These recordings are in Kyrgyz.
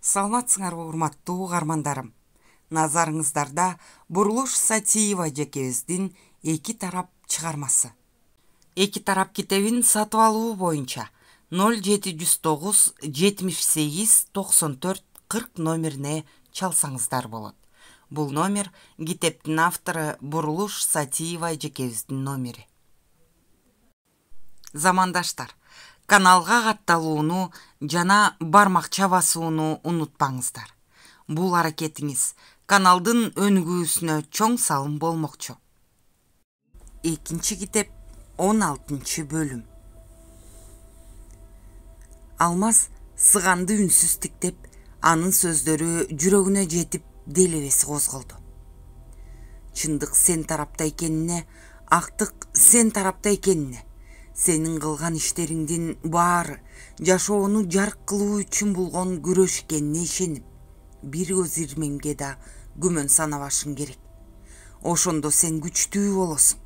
Саламатсыңарбы урматтуу угармандарым. Назарыңыздарда Бурулуш Сатиева жекебиздин эки тарап чыгармасы. Эки тарап китебин сатып алуу боюнча 0709 78 94 40 номерине чалсаңыздар болот. Бул номер китептин автору Бурулуш Сатиева жекебиздин номери. Замандаштар, каналга катталууну жана бармакча басууну унутпаңыздар. Бул аракетиңиз каналдын өнүгүүсүнө чоң салым болмокчу. Экинчи китеп 16 бөлүм. Алмаз сыганды үнсүз тиктеп, анын сөздөрү жүрөгүнө жетип, делебеси козголду. Чындык сен тарапта экенине, актык сен тарапта экенине, сенин кылган иштериңдин баары жашоону жарк кылуу үчүн болгон күрөш экенине ишенип, бир көз ирмемге да күмөн санабашың керек. Ошондо сен күчтүү болосуң.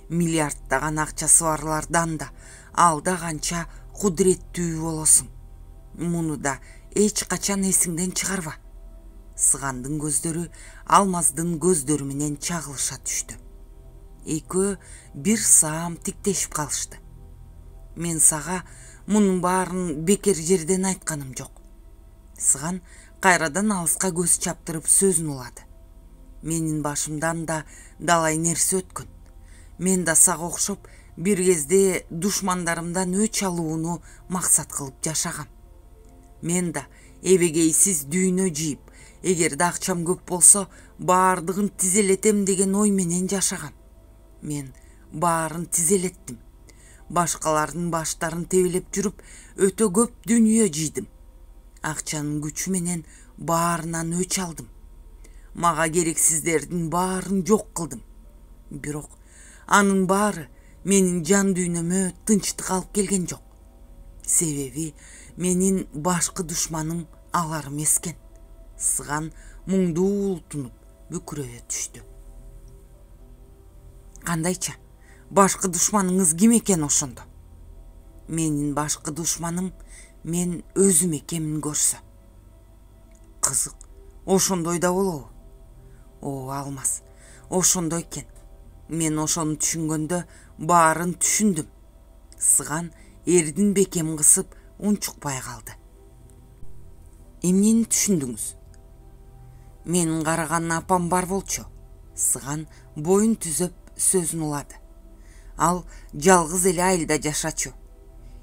Миллиарддаган акчасы барлардан да алда канча кудуреттүү болосуң. Муну да эч качан эсиңден чыгарба. Сыгандын көздөрү алмаздын көздөрү менен чагылыша түштү. Экөө бир саам тиктешип калышты. Мен сага мунун баарын бекер жерден айтканым жок. Сыган кайрадан алыска көз чаптырып сөзүн улады. Менин башымдан да далай нерсе өткөн. Мен да сага окшоп бир кезде душмандарымдан өч алууну максат кылып жашагам. Мен да эбегейсиз дүйнө жийип, эгерде акчам көп болсо баардыгын тизелетем деген ой менен жашагам. Мен баарын тизелеттим. Башкалардын баштарын тебелеп жүрүп, өтө көп дүнүйө жыйдым. Акчанын күчү менен баарынан өч алдым. Мага керексиздердин баарын жок кылдым. Бирок анын баары менин жан дүйнөмө тынчтык алып келген жок. Себеби менин башкы душманым алар эмес экен. Сыган муңдуу ултунуп бүкүрөбө түштү. Кандайча? Башкы душманыңыз ким экен ошондо? Менин башкы душманым мен өзүм экенмин көрсө. Кызык, ошондой да болобу? О, Алмаз, ошондой экен. Мен ошону түшүнгөндө баарын түшүндүм. Сыган эрдин бекем кысып унчукпай калды. Эмнени түшүндүңүз? Менин караган апам бар болчу. Сыган боюн түзөп сөзүн улады. Ал жалгыз эле айылда жашачу.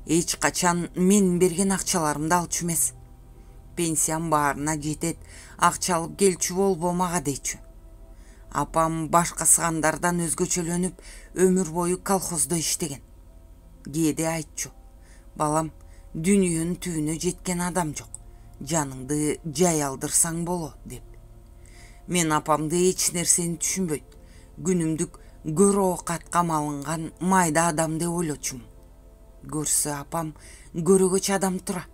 Эч качан менин берген акчаларымды алчу эмес. Пенсиям баарына жетет, акча алып келчү болбо мага дейчү. Апам башка сыгандардан өзгөчөлөнүп, өмүр бою колхоздо иштеген. Кээде айтчу: балам, дүнүйөнүн түбүнө жеткен адам жок. Жаныңды жай алдырсаң боло, деп. Мен апамды эч нерсени түшүнбөйт. Күнүмдүк көр оокатка малынган майда адам деп ойлочумун. Көрсө апам көрөгөч адам тура.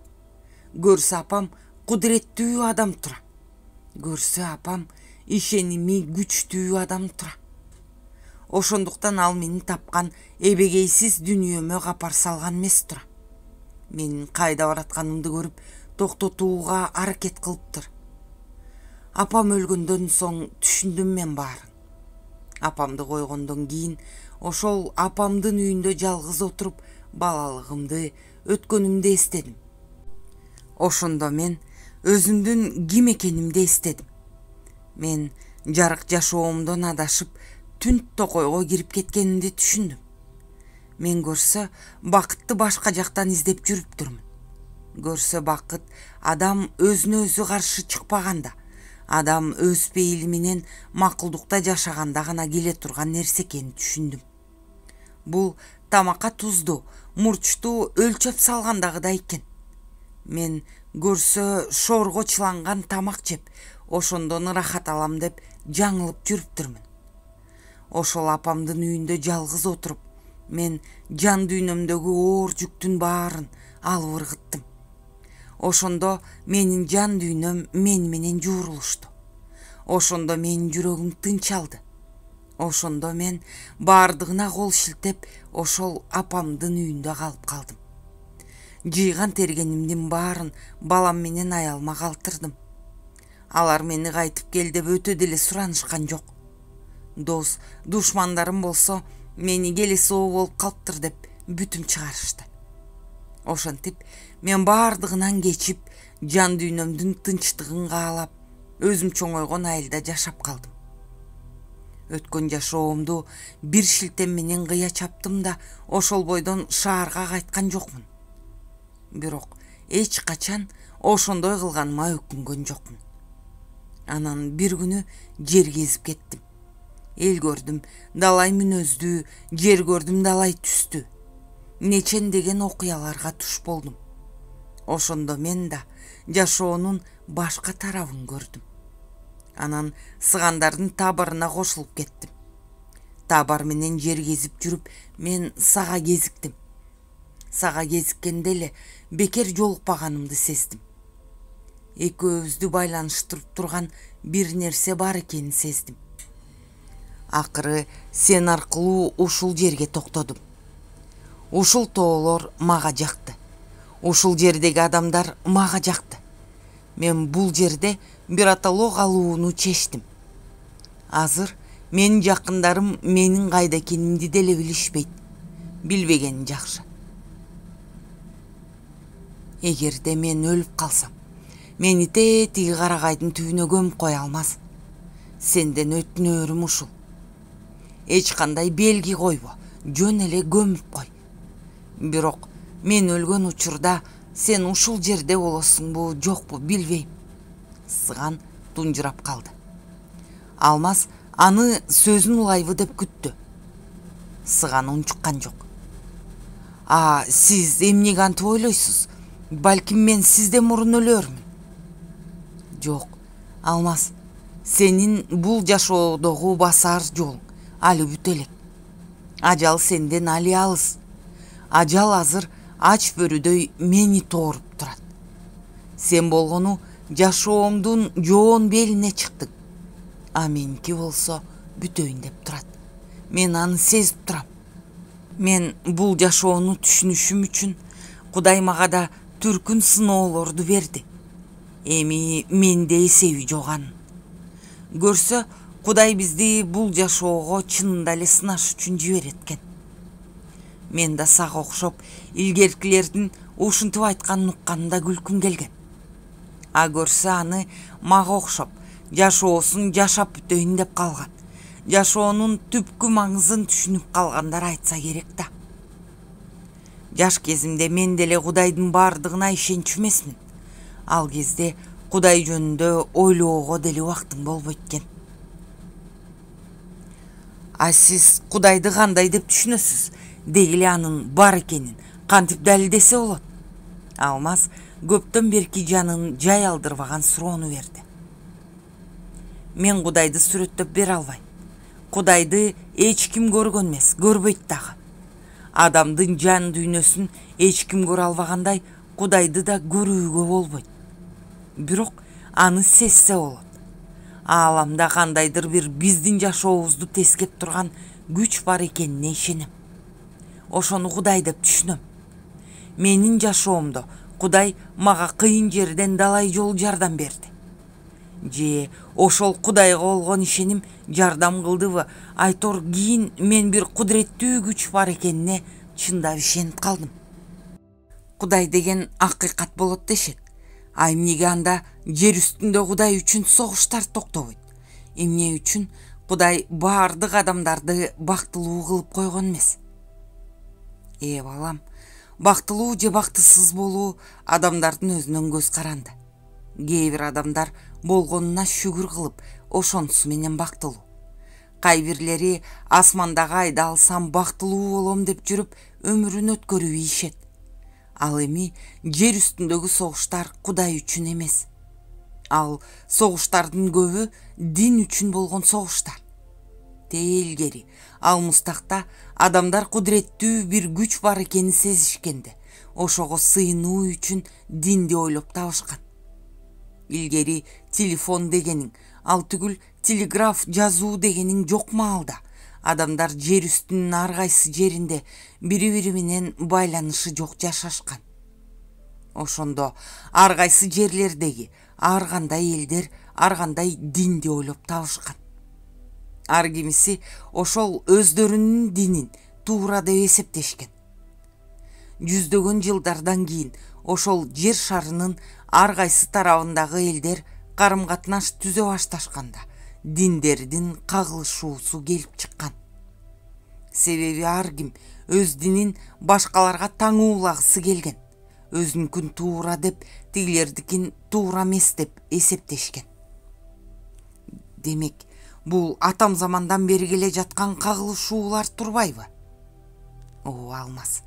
Көрсө апам кудуреттүү адам тура. Көрсө апам ишеними күчтүү адам тура. Ошондуктан ал менин тапкан эбегейсиз дүнүйөмө капар салган эмес тура. Менин кайда баратканымды көрүп токтотууга аракет кылыптыр. Апам өлгөндөн соң түшүндүм мен баарын. Апамды койгондон кийин ошол апамдын үйүндө жалгыз отуруп балалыгымды, өткөнүмдү эстедим. Ошондо мен өзүмдүн ким экенимди эстедим. Мен жарык жашоомдон адашып, түн токойго кирип кеткенимди түшүндүм. Мен көрсө бакытты башка жактан издеп жүрүптүрмүн. Көрсө бакыт адам өзүнө өзү каршы чыкпаганда, адам өз пейили менен макулдукта жашаганда гана келе турган нерсе экенин түшүндүм. Бул тамакка тузду, мурчту өлчөп салгандагыдай экен. Мен көрсө шоорго чыланган тамак жеп, ошондон ырахат алам деп жаңылып жүрүптүрмүн. Ошол апамдын үйүндө жалгыз отуруп, мен жан дүйнөмдөгү оор жүктүн баарын алып ыргыттым. Ошондо менин жан дүйнөм мени менен жуурулушту. Ошондо менин жүрөгүм тынч алды. Ошондо мен баардыгына кол шилтеп, ошол апамдын үйүндө калып калдым. жыйган тергенимдин баарын балам менен аялыма калтырдым. Алар мени кайтып кел деп өтө деле суранышкан жок. Дос, душмандарым болсо мени келесоо болуп калыптыр деп бүтүм чыгарышты. Ошентип мен баардыгынан кечип, жан дүйнөмдүн тынчтыгын каалап, өзүм чоңойгон айылда жашап калдым. Өткөн жашоомду бир шилтем менен кыя чаптым да, ошол бойдон шаарга кайткан жокмун. Бирок эч качан ошондой кылганыма өкүнгөн жокмун. Анан бир күнү жер кезип кеттим. Эл көрдүм, далай мүнөздүү, жер көрдүм, далай түстүү. Нечен деген окуяларга туш болдум. Ошондо мен да жашоонун башка тарабын көрдүм. Анан сыгандардын табарына кошулуп кеттим. Табар менен жер кезип жүрүп, мен сага кезиктим. Сага кезиккенде эле бекер жолукпаганымды сездим. Экөөбүздү байланыштырып турган бир нерсе бар экенин сездим. Акыры сен аркылуу ушул жерге токтодум. Ушул тоолор мага жакты. Ушул жердеги адамдар мага жакты. Мен бул жерде бир аталоо калууну чечтим. Азыр менин жакындарым менин кайда экенимди деле билишпейт. Билбегени жакшы. Эгерде мен өлүп калсам, мени тетиги карагайдын түбүнө көмүп кое алмас. Сенден өтүнөрүм ушул. Эч кандай белги койбо, жөн эле көмүп кой. Бирок мен өлгөн учурда сен ушул жерде болосуңбу, жокпу билбейм. Сыган тунжурап калды. Алмаз аны сөзүн улайбы деп күттү. Сыган унчуккан жок. Сиз эмнеге антип ойлойсуз? Балким мен сизден мурун өлөрмүн. Жок, Алмаз, сенин бул жашоодогу басар жолуң али бүт элек. Ажал сенден али алыс. Ажал азыр ач бөрүдөй мени тооруп турат. Сен болгону жашоомдун жоон белине чыктың. А меники болсо бүтөйүн деп турат. Мен аны сезип турам. Мен бул жашоону түшүнүшүм үчүн Кудай мага да түркүн сыноолорду берди. Эми менде эсеби жок анын. Көрсө, Кудай бизди бул жашоого чынында эле сынаш үчүн жиберет экен. Мен да сага окшоп илгеркилердин ушинтип айтканын укканда күлкүм келген. А көрсө аны мага окшоп жашоосун жашап бүтөйүн деп калган. Жашоонун түпкү маңызын түшүнүп калгандар айтса керек да. Жаш кезимде мен деле Кудайдын бардыгына ишенчү эмесмин. Ал кезде Кудай жөнүндө ойлоого деле убактың болбойт экен. А сиз Кудайды кандай деп түшүнөсүз? Дегиле анын бар экенин кантип далилдесе болот? Алмаз көптөн берки жанын жай алдырбаган суроону берди. Мен Кудайды сүрөттөп бере албайм. Кудайды эч ким көргөн эмес, көрбөйт дагы. Адамдын жан дүйнөсүн эч ким көрө албагандай, Кудайды да көрүүгө болбойт. Бирок аны сезсе болот. Ааламда кандайдыр бир биздин жашообузду тескеп турган күч бар экенине ишенем. Ошону Кудай деп түшүнөм. Менин жашоомдо Кудай мага кыйын жерден далай жол жардам берди. Же ошол Кудайга болгон ишеним жардам кылдыбы? Айтор кийин мен бир кудуреттүү күч бар экенине чындап ишенип калдым. Кудай деген акыйкат болот дешет. А эмнеге анда жер үстүндө Кудай үчүн согуштар токтобойт? Эмне үчүн Кудай баардык адамдарды бактылуу кылып койгон эмес? Балам, бактылуу же бактысыз болуу адамдардын өзүнөн көз каранды. Кээ бир адамдар болгонуна шүгүр кылып, ошонусу менен бактылуу. Кай бирлери асмандагы айды алсам бактылуу болом деп жүрүп өмүрүн өткөрүп ийишет. Ал эми жер үстүндөгү согуштар Кудай үчүн эмес. Ал согуштардын көбү дин үчүн болгон согуштар. Илгери ал мустакта адамдар кудуреттүү бир күч бар экенин сезишкенде, ошого сыйынуу үчүн динди ойлоп табышкан. Илгери телефон дегениң, ал түгүл телеграф жазуу дегениң жок маалда адамдар жер үстүнүн ар кайсы жеринде бири-бири менен байланышы жок жашашкан. Ошондо ар кайсы жерлердеги ар кандай элдер ар кандай динди ойлоп табышкан. Ар кимиси ошол өздөрүнүн динин туура деп эсептешкен. Жүздөгөн жылдардан кийин ошол жер шарынын ар кайсы тарабындагы элдер карым катнаш түзө башташканда диндердин кагылышуусу келип чыккан. Себеби ар ким өз динин башкаларга таңуулагысы келген. Өзүнүкүн туура деп, тигилердикин туура эмес деп эсептешкен. Демек, бул атам замандан бери келе жаткан кагылышуулар турбайбы? Алмаз.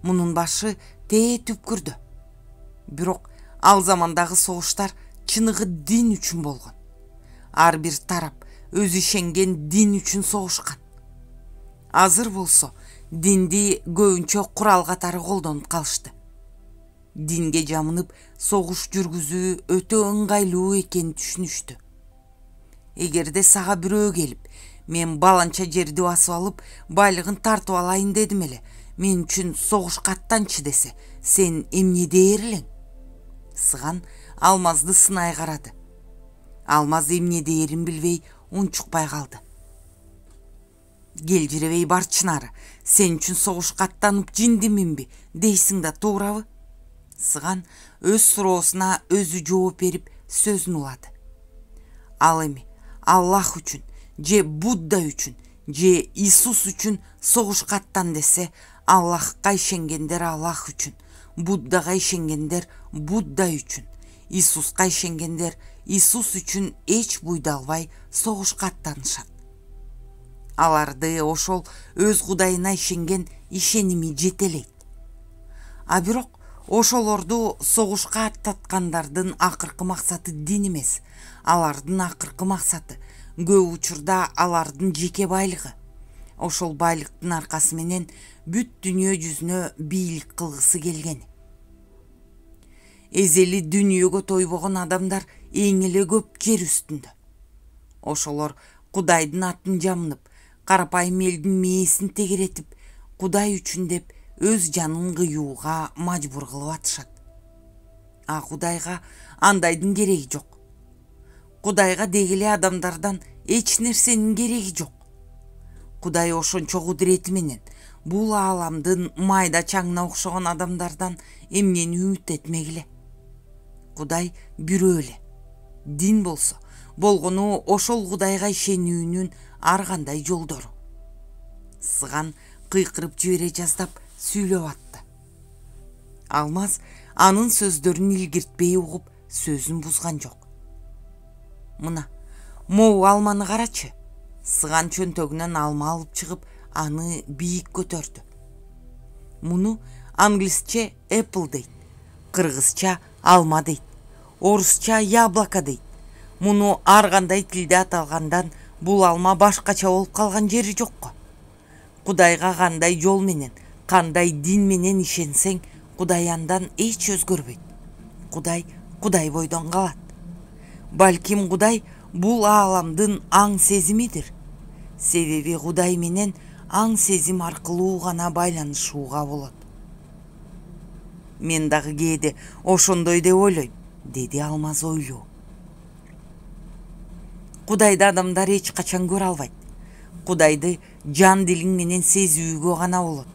Мунун башы тээ түпкүрдө. Бирок ал замандагы согуштар чыныгы дин үчүн болгон. Ар бир тарап өзү ишенген дин үчүн согушкан. Азыр болсо динди көбүнчө курал катары колдонуп калышты. Динге жамынып согуш жүргүзүү өтө ыңгайлуу экенин түшүнүштү. Эгерде сага бирөө келип, мен баланча жерди басып алып, байлыгын тартып алайын дедим эле, мен үчүн согушка аттанчы десе, сен эмне дээр элең? Сыган Алмазды сынай карады. Алмаз эмне дээрин билбей унчукпай калды. Келжиребей бар чынары, сен үчүн согушка аттанып жиндиминби дейсиң да туурабы? Сыган өз суроосуна өзү жооп берип сөзүн улады. Ал эми Аллах үчүн, же Будда үчүн, же Иисус үчүн согушка аттан десе, Аллахка ишенгендер Аллах үчүн, Буддага ишенгендер Будда үчүн, Иисуска ишенгендер Иисус үчүн эч буйдалбай согушка аттанышат. Аларды ошол өз Кудайына ишенген ишеними жетелейт. А бирок ошолорду согушка аттаткандардын акыркы максаты дин эмес. Алардын акыркы максаты көп учурда алардын жеке байлыгы. Ошол байлыктын аркасы менен бүт дүйнө жүзүнө бийлик кылгысы келген. Эзели дүйнөгө тойбогон адамдар эң эле көп жер үстүндө. Ошолор Кудайдын атын жамынып, карапайым элдин мээсин тегеретип, Кудай үчүн деп өз жанын кыюуга мажбур кылып атышат. А Кудайга андайдын кереги жок. Кудайга дегеле адамдардан эч нерсенин кереги жок. Кудай ошончо кудурети менен бул ааламдын майда чаңына окшогон адамдардан эмнени үмүт этмегиле. Кудай бирөө эле. Дин болсо, болгону ошол Кудайга ишенүүнүн ар кандай жолдору. Сыган кыйкырып жибере жаздап сүйлөп атты. Алмаз анын сөздөрүн илгиртпей угуп, сөзүн бузган жок. Мына, могу алманы карачы. Сыган чөнтөгүнөн алма алып чыгып, аны бийик көтөрдү. Муну англисче apple дейт, кыргызча алма дейт, орусча яблоко дейт. Муну ар кандай тилде аталгандан бул алма башкача болуп калган жери жокко. Кудайга кандай жол менен, кандай дин менен ишенсең, Кудай андан эч өзгөрбөйт. Кудай бойдон калат. Балким Кудай бул ааламдын аң сезимидир. Себеби Кудай менен аң сезим аркылуу гана байланышууга болот. Мен дагы кээде ошондой деп ойлойм, деди Алмаз ойлуу. Кудайды адамдар эч качан көрө албайт. Кудайды жан дилиң менен сезүүгө гана болот.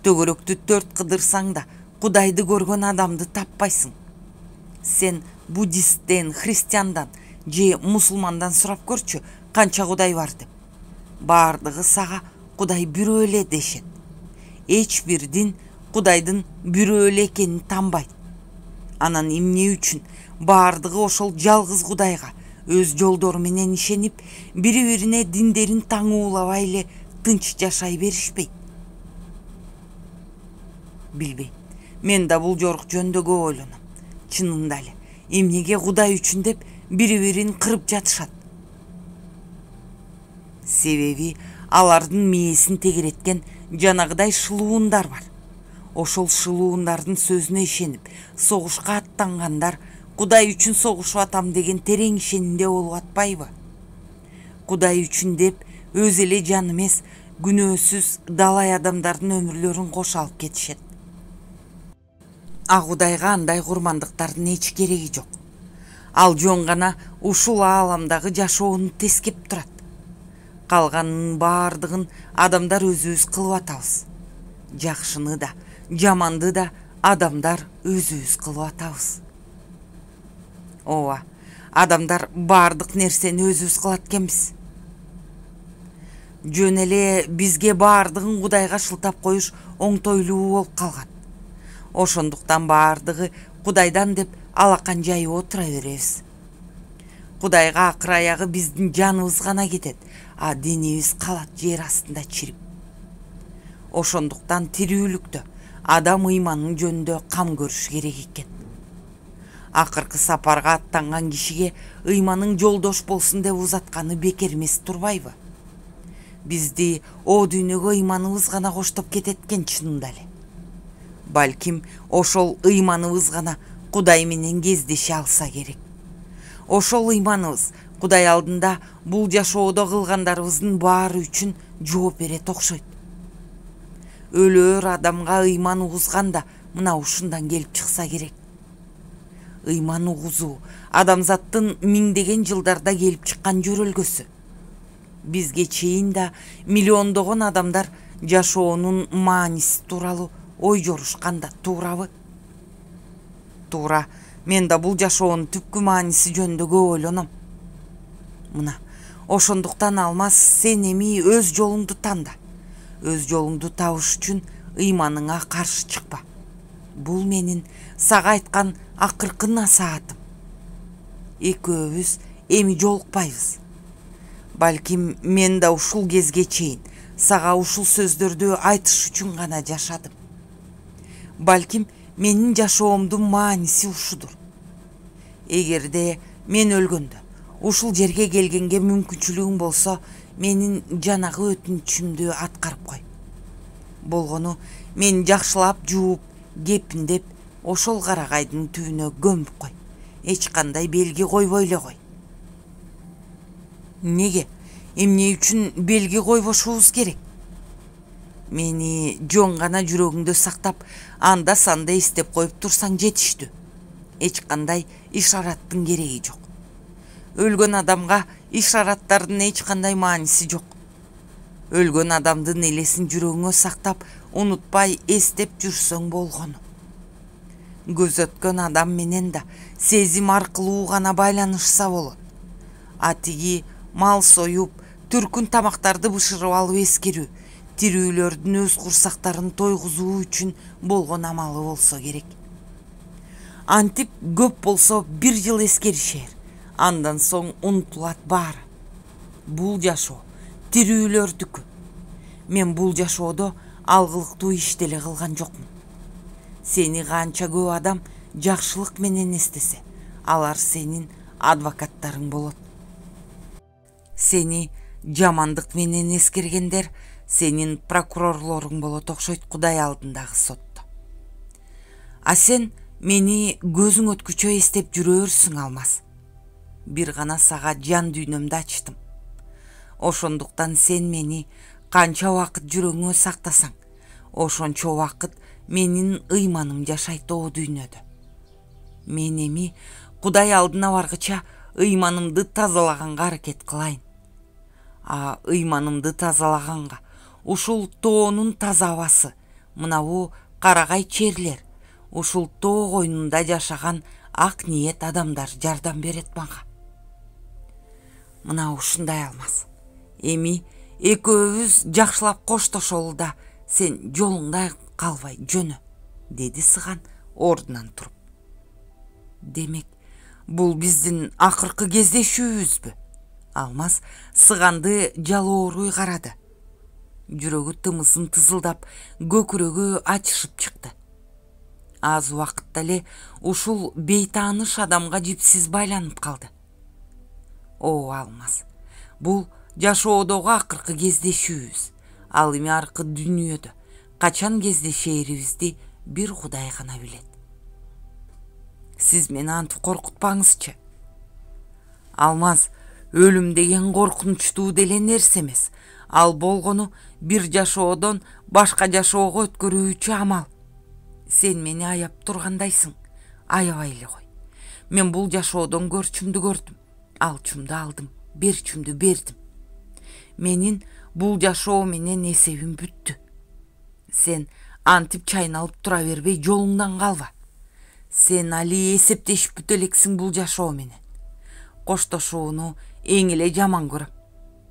Төгөрөктү төрт кыдырсаң да Кудайды көргөн адамды таппайсың. Сен буддисттен, христиандан же мусулмандан сурап көрчү, канча Кудай бар деп. Бардыгы сага Кудай бирөө эле дешет. Эч бир дин Кудайдын бирөө эле экенин танбайт. Анан эмне үчүн бардыгы ошол жалгыз Кудайга өз жолдору менен ишенип, бири-бирине диндерин таңуулабай эле тынч жашай беришпейт? Билбейм. Мен да бул жорук жөнүндө көп ойлоном. Чынында эле, эмнеге Кудай үчүн деп бири-бирин кырып жатышат? Себеби алардын мээсин тегереткен жанагыдай шылуундар бар. Ошол шылуундардын сөзүнө ишенип, согушка аттангандар Кудай үчүн согушуп атам деген терең ишенимде болуп атпайбы? Кудай үчүн деп өз эле жан эмес, күнөөсүз далай адамдардын өмүрлөрүн коша алып кетишет. Кудайга андай курмандыктардын эч кереги жок. Ал жөн гана ушул ааламдагы жашоону тескеп турат. Калганынын баардыгын адамдар өзүбүз кылып атабыз. Жакшыны да, жаманды да адамдар өзүбүз кылып атабыз. Ооба, адамдар баардык нерсени өзүбүз кылат экенбиз. Жөн эле бизге баардыгын Кудайга шылтап коюш оңтойлуу болуп калган. Ошондуктан баардыгы Кудайдан деп алакан жайып отура беребиз. Кудайга акыр аягы биздин жаныбыз гана кетет, а денибиз калат жер астында чирип. Ошондуктан тирүүлүктө адам ыйманын жөнүндө кам көрүш керек экен. Акыркы сапарга аттанган кишиге ыйманың жолдош болсун деп узатканы бекер эмес турбайбы? Бизди о дүйнөгө ыйманыбыз гана коштоп кетет экен чынында эле. Балким ошол ыйманыбыз гана Кудай менен кездеше алса керек. Ошол ыйманыбыз Кудай алдында бул жашоодо кылгандарыбыздын баары үчүн жооп берет окшойт. Өлөөр адамга ыйман угузган да мына ушундан келип чыкса керек. Ыйман угузуу адамзаттын миңдеген жылдарда келип чыккан жөрөлгөсү. Бизге чейин да миллиондогон адамдар жашоонун мааниси тууралуу ой жорушкан да, туурабы? Туура, мен да бул жашоонун түпкү мааниси жөнүндө көп ойлоном. Мына, ошондуктан Алмаз, сен эми өз жолуңду танда. Өз жолуңду табыш үчүн ыйманыңа каршы чыкпа. Бул менин сага айткан акыркы насаатым. Экөөбүз эми жолукпайбыз. Балким мен да ушул кезге чейин сага ушул сөздөрдү айтыш үчүн гана жашадым. Балким менин жашоомдун мааниси ушудур. Эгерде мен өлгөндө ушул жерге келгенге мүмкүнчүлүгүң болсо, менин жанагы өтүнүчүмдү аткарып кой. Болгону мен жакшылап жууп, кепиндеп, ошол карагайдын түбүнө көмүп кой. Эч кандай белги койбой эле кой. Неге? Эмне үчүн белги койбошубуз керек? Мени жөн гана жүрөгүңдө сактап, анда санда эстеп коюп турсаң жетиштүү. Эч кандай ишараттын кереги жок. Өлгөн адамга ишараттардын эч кандай мааниси жок. Өлгөн адамдын элесин жүрөгүңө сактап, унутпай эстеп жүрсөң болгону. Көз өткөн адам менен да сезим аркылуу гана байланышса болот. Атиги мал союп, түркүн тамактарды бышырып алып эскерүү, тирүүлөрдүн өз курсактарын тойгузуу үчүн болгон амалы болсо керек. Антип көп болсо 1 жыл эскеришер, андан соң унутулат баары. Бул жашоо тирүүлөрдүкү. Мен бул жашоодо алгылыктуу иш деле кылган жокмун. Сени канча көп адам жакшылык менен эстесе, алар сенин адвокаттарың болот. Сени жамандык менен эскергендер сенин прокурорлоруң болот окшойт Кудай алдындагы сотто. А сен мени көзүң өткүчө эстеп жүрөрсүң, Алмаз. Бир гана сага жан дүйнөмдү ачтым. Ошондуктан сен мени канча убакыт жүрөгүңө сактасаң, ошончо убакыт менин ыйманым жашайт о дүйнөдө. Мен эми Кудай алдына баргыча ыйманымды тазалаганга аракет кылайын. А ыйманымды тазалаганга ушул тоонун таза абасы, мынабу карагай черлер, ушул тоо койнунда жашаган ак ниет адамдар жардам берет мага. Мына ушундай, Алмаз. Эми экөөбүз жакшылап коштошолу да, сен жолуңда калбай жөнө, деди Сыган ордунан туруп. Демек, бул биздин акыркы кездешүүбүзбү? Алмаз Сыганды жалооруй карады. Жүрөгү тымызын тызылдап, көкүрөгү ачышып чыкты. Аз убакытта эле ушул бейтааныш адамга жипсиз байланып калды. О, Алмаз, бул жашоодогу акыркы кездешүүбүз. Ал эми аркы дүйнөдө качан кездешээрибизди бир Кудай гана билет. Сиз мени антип коркутпаңызчы. Алмаз, өлүм деген коркунучтуу деле нерсе эмес. Ал болгону бир жашоодон башка жашоого өткөрүүчү амал. Сен мени аяп тургандайсың. Аябай эле кой. Мен бул жашоодон көрчүмдү көрдүм. Алчумду алдым, берчүмдү бердим. Менин бул жашоо менен эсебим бүттү. Сен антип чайналып тура бербей жолуңдан калба. Сен али эсептешип бүтө элексиң бул жашоо менен. Коштошууну эң эле жаман көрөм.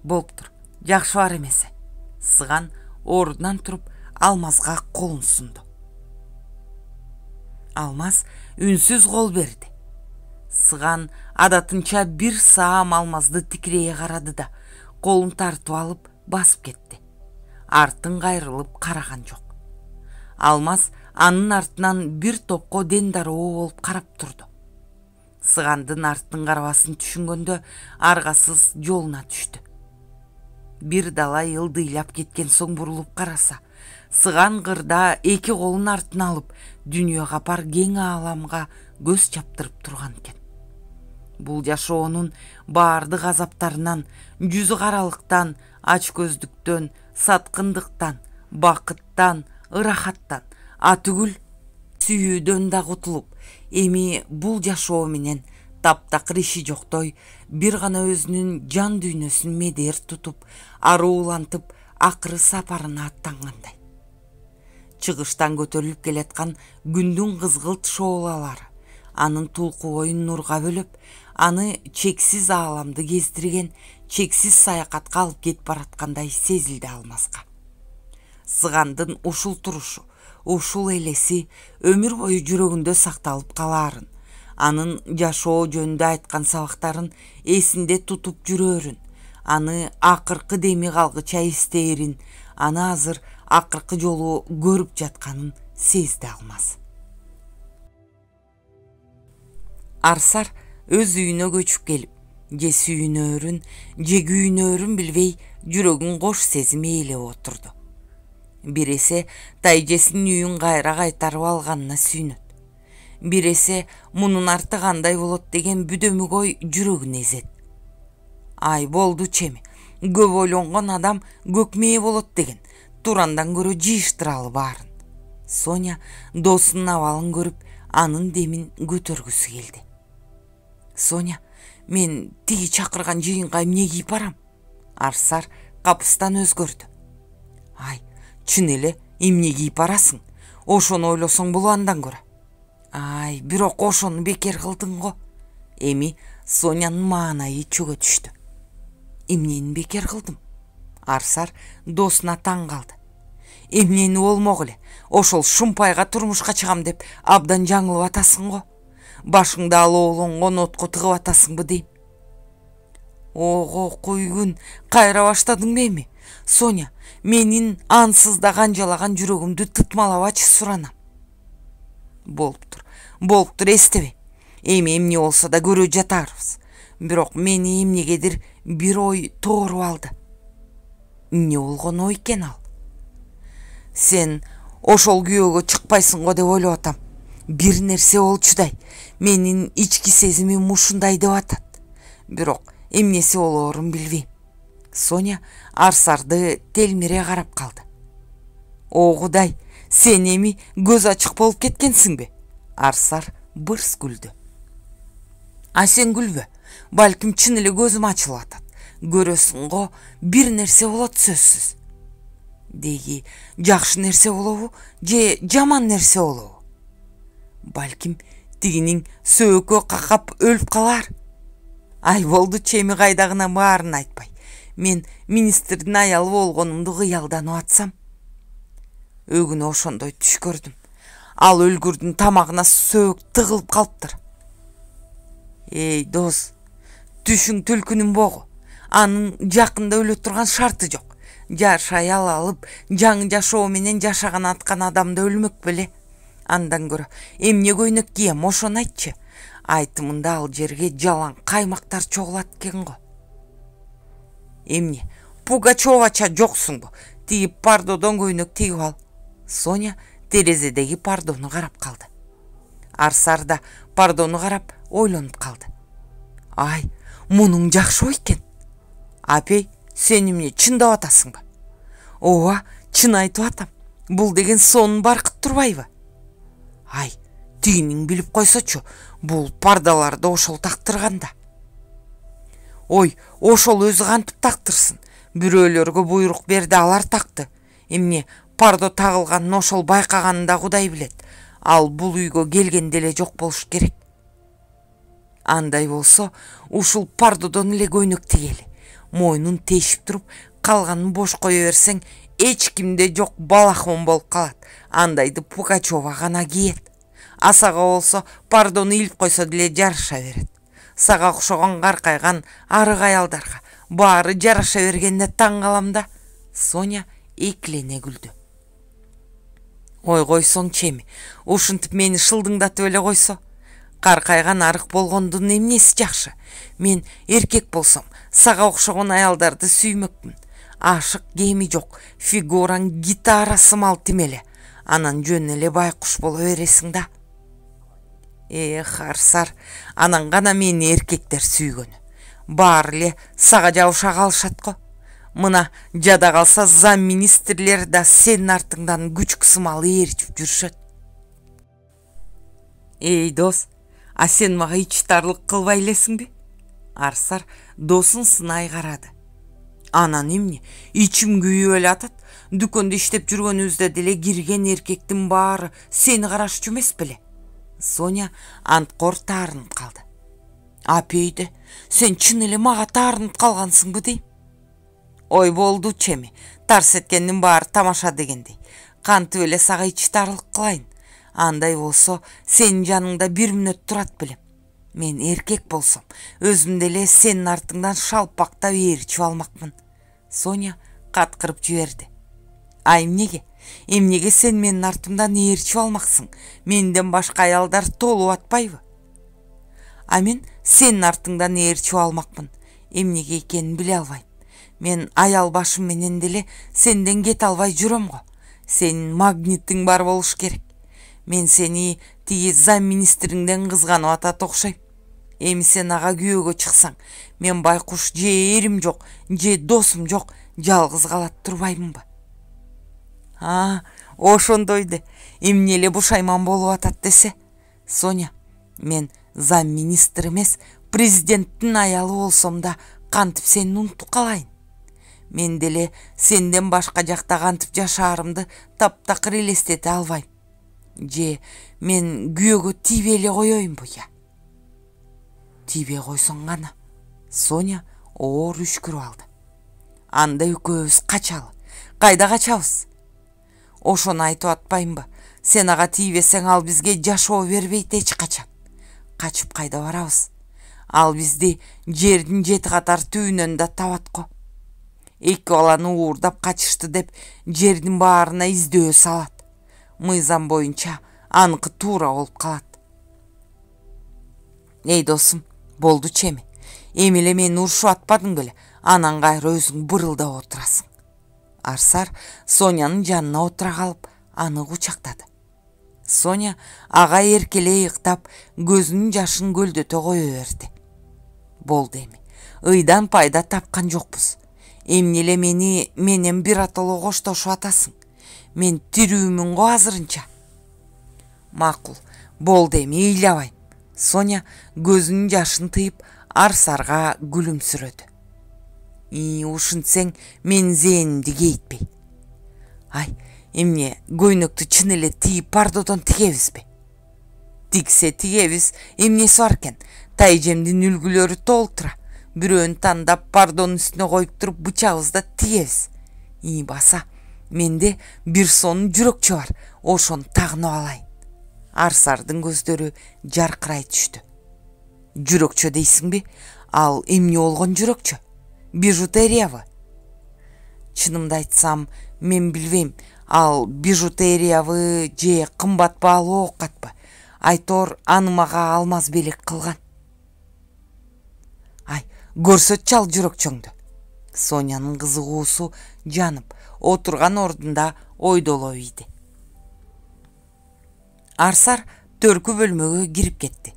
Болуптур, жакшы бар эмесе. Сыган ордунан туруп Алмазга колун сунду. Алмаз үнсүз кол берди. Сыган адатынча бир саам Алмазды тикирее карады да, колун тартып алып басып кетти. Артын кайрылып караган жок. Алмаз анын артынан бир топко ден дароо болуп карап турду. Сыгандын артын карабасын түшүнгөндө аргасыз жолуна түштү. Бир далай ылдыйлап кеткен соң бурулуп караса, Сыган кырда эки колун артына алып, дүйнөгө капар кең ааламга көз чаптырып турган экен. Бул жашоонун баардык азаптарынан, жүзү каралыктан, ачкөздүктөн, саткындыктан, бакыттан, ырахаттан, атүгүл сүйүүдөн да кутулуп, эми бул жашоо менен таптакыр иши жоктой бир гана өзүнүн жан дүйнөсүн медер тутуп, аруулантып, акыры сапарына аттангандай. Чыгыштан көтөрүлүп келаткан күндүн кызгылт шоолалары анын тулку боюн нурга бөлөп, аны чексиз ааламды кездирген, чексиз саякатка алып кетип бараткандай сезилди Алмазга. Сыгандын ушул турушу, ушул элеси өмүр бою жүрөгүндө сакталып калаарын, анын жашоо жөнүндө айткан сабактарын эсинде тутуп жүрөрүн, аны акыркы деми калгыча эстээрин, аны азыр акыркы жолу көрүп жатканын сезди Алмаз. Арсар өз үйүнө көчүп келип, же сүйүнөрүн, же күйүнөрүн билбей, жүрөгүн кош сезим ээлеп отурду. Бир эсе тайжесинин үйүн кайра кайтарып алганына сүйүнөт. Бир эсе мунун арты кандай болот деген бүдөмүк ой жүрөгүн эзет. Ай болду чеми, көп ойлонгон адам көкмээ болот деген, турандан көрө жыйыштыралы баарын. Соня досунун абалын көрүп, анын демин көтөргүсү келди. Соня, мен тиги чакырган жыйынга эмне кийип барам? Арсар капыстан өзгөрдү. Ай, чын эле эмне кийип барасың? Ошону ойлосоң боло андан көрө. Ай, бирок ошону бекер кылдың го. Эми Сонянын маанайы чөгө түштү. Эмнени бекер кылдым? Арсар досуна таң калды. Эмнени болмок эле, ошол шумпайга турмушка чыгам деп абдан жаңылып атасың го. Башыңда алоолонгон отко тыгып атасыңбы дейм. Ого, куйгун, кайра баштадың эми? Соня, менин ансыз да канжалаган жүрөгүмдү тытмалабачы суранам. Болуптур, эстебе. Эми эмне болсо да көрө жатарбыз. Бирок мени эмнегедир бир ой тооруп алды. Эмне болгон ой экен ал? Сен ошол күйөөгө чыкпайсың го деп ойлоп атам. Бир нерсе болчудай, менин ички сезимим ушундай деп атат. Бирок эмнеси болоорун билбейм. Соня Арсарды телмире карап калды. О Кудай, сен эми көз ачык болуп кеткенсиңби? Арсар бырс күлдү. А сен күлбө, балким чын эле көзүм ачылып атат. Көрөсүң го, бир нерсе болот сөзсүз. Деги жакшы нерсе болобу, же жаман нерсе болобу? Балким тигинин сөөккө какап өлүп калар. Ай болду чеми кайдагына баарын айтпай. Мен министрдин аялы болгонумду кыялданып атсам. Өгүнө ошондой түш көрдүм. Ал өлгүрдүн тамагына сөөк тыгылып калыптыр. Эй дос, түшүң түлкүнүн богу. Анын жакында өлө турган шарты жок. Жашай алып, жаңы жашоо менен жашаган аткан адамды өлмөк беле. Андан көрө эмне көйнөк кием, ошону айтчы. Айтымында ал жерге жалаң каймактар чогулат экен го. Эмне, Пугачевача жоксуңбу? Тиги пардодон көйнөк тигип ал. Соня терезедеги пардону карап калды. Арсар да пардону карап ойлонуп калды. Ай, мунуң жакшы ой экен. Апей, сен эмне чындап атасыңбы? Ооба, чын айтып атам. Бул деген сонун баркыт турбайбы? Ай, тигинин билип койсочу, бул пардаларды ошол тактырганда. Ой, ошол өзү кантип тактырсын? Бирөөлөргө буйрук берди, алар такты. Эмне пардо тагылганын ошол байкаганын да Кудай билет. Ал бул үйгө келгенде эле жок болуш керек. Андай болсо, ушул пардодон эле көйнөк тигели. Мойнун тешип туруп, калганын бош кое берсең, эч кимде жок балахон болуп калат. Андайды Пугачева гана киет. Асага болсо, пардону илип койсо деле жараша берет. Сага окшогон каркайган арык аялдарга баары жараша бергенде таң калам да. Соня экилене күлдү. Ой, койсоң чеми, ушинтип мени шылдыңдатып эле койсо. Каркайган арык болгондун эмнеси жакшы? Мен эркек болсом, сага окшогон аялдарды сүймөкмүн. Ашык кеми жок, фигураң гитара сымал тимеле. Анан жөн эле байкуш боло бересиң да. Арсар, анан гана мени эркектер сүйгөнү. Баары эле сага жабыша калышат го. Мына жада калса замминистрлер да сенин артыңдан күчүк сымалы ээрчип жүрүшөт. Дос, а сен мага ичтарлык кылбай элесиңби? Арсар досун сынай карады. Анан эмне? Ичим күйүп эле атат. Дүкөндө иштеп жүргөнүбүздө деле кирген эркектин баары сени карашчу эмес беле? Соня анткор таарынып калды. Апейде, сен чын эле мага таарынып калгансыңбы дейм? Ой, болду чеми, тарс эткендин баары тамаша дегендей. Кантип эле сага ичтарлык кылайын? Андай болсо, сенин жаныңда 1 мүнөт турат белем. Мен эркек болсом, өзүмдө эле сенин артыңдан шалпактап ээрчип алмакмын. Соня каткырып жиберди. Эмнеге? Эмнеге сен менин артымдан ээрчип алмаксың? Менден башка аялдар толуп атпайбы? Мен сенин артыңдан ээрчип алмакмын. Эмнеге экенин биле албайм. Мен аял башым менен деле сенден кете албай жүрөм го. Сенин магнитиң бар болуш керек. Мен сени тиги замминистриңден кызганып атат окшойм. Эми сен ага күйөөгө чыксаң, мен байкуш же эрим жок, же досум жок, жалгыз калат турбаймынбы? Ошондойду. Эмне эле бушайман болуп атат десе. Соня, мен замминистр эмес, президенттин аялы болсом да кантип сени унутуп калайын? Мен деле сенден башка жакта кантип жашаарымды таптакыр элестете албайм. Же мен күйөөгө тийбей эле коеюнбу я? Тийбей койсоң гана. Соня оор үшкүрүп алды. Анда экөөбүз качалы. Кайда качабыз? Ошону айтып атпаймынбы? Сен ага тийбесең, ал бизге жашоо бербейт эч качан. Качып кайда барабыз? Ал бизди жердин 7 катар түбүнөн да табат го. Эки баланы уурдап качышты деп жердин баарына издөө салат. Мыйзам боюнча аныкы туура болуп калат. Досум, болду чеми. Эми эле мени урушуп атпадың беле? Анан кайра өзүң бырылдап отурасың. Арсар Сонянын жанына отура калып, аны кучактады. Соня ага эркелей ыктап, көзүнүн жашын көлдөтө кое берди. Болду эми. Ыйдан пайда тапкан жокпуз. Эмне эле мени менен бир атоло коштошуп атасың? Мен тирүүмүн го азырынча. Макул, болду эми, ыйлабайм. Соня көзүнүн жашын тыйып, Арсарга күлүмсүрөдү. Ушинтсең, мен зээнимди кейитпей. Эмне, көйнөктү чын эле тиіп пардодон тигебизби? Тиксе тигебиз, эмнеси бар экен? Тайжемдин үлгүлөрү толтура. Бирөөнү тандап пардонун үстүнө коюп туруп бычабызда тигебиз. Баса, менде бир сонун жүрөкчө бар. Ошону тагынып алайын. Арсардын көздөрү жаркырай түштү. Жүрөкчө дейсиңби? Ал эмне болгон жүрөкчө? Бижутериябы? Чынымды айтсам, мен билбейм. Ал бижутериябы же кымбат баалуу оокатпы? Айтор аны мага алмаз белек кылган. Көрсөтчү ал жүрөкчөңдү. Сонянын кызыгуусу жанып, отурган ордунда ойдоло ийди. Арсар төркү бөлмөгө кирип кетти.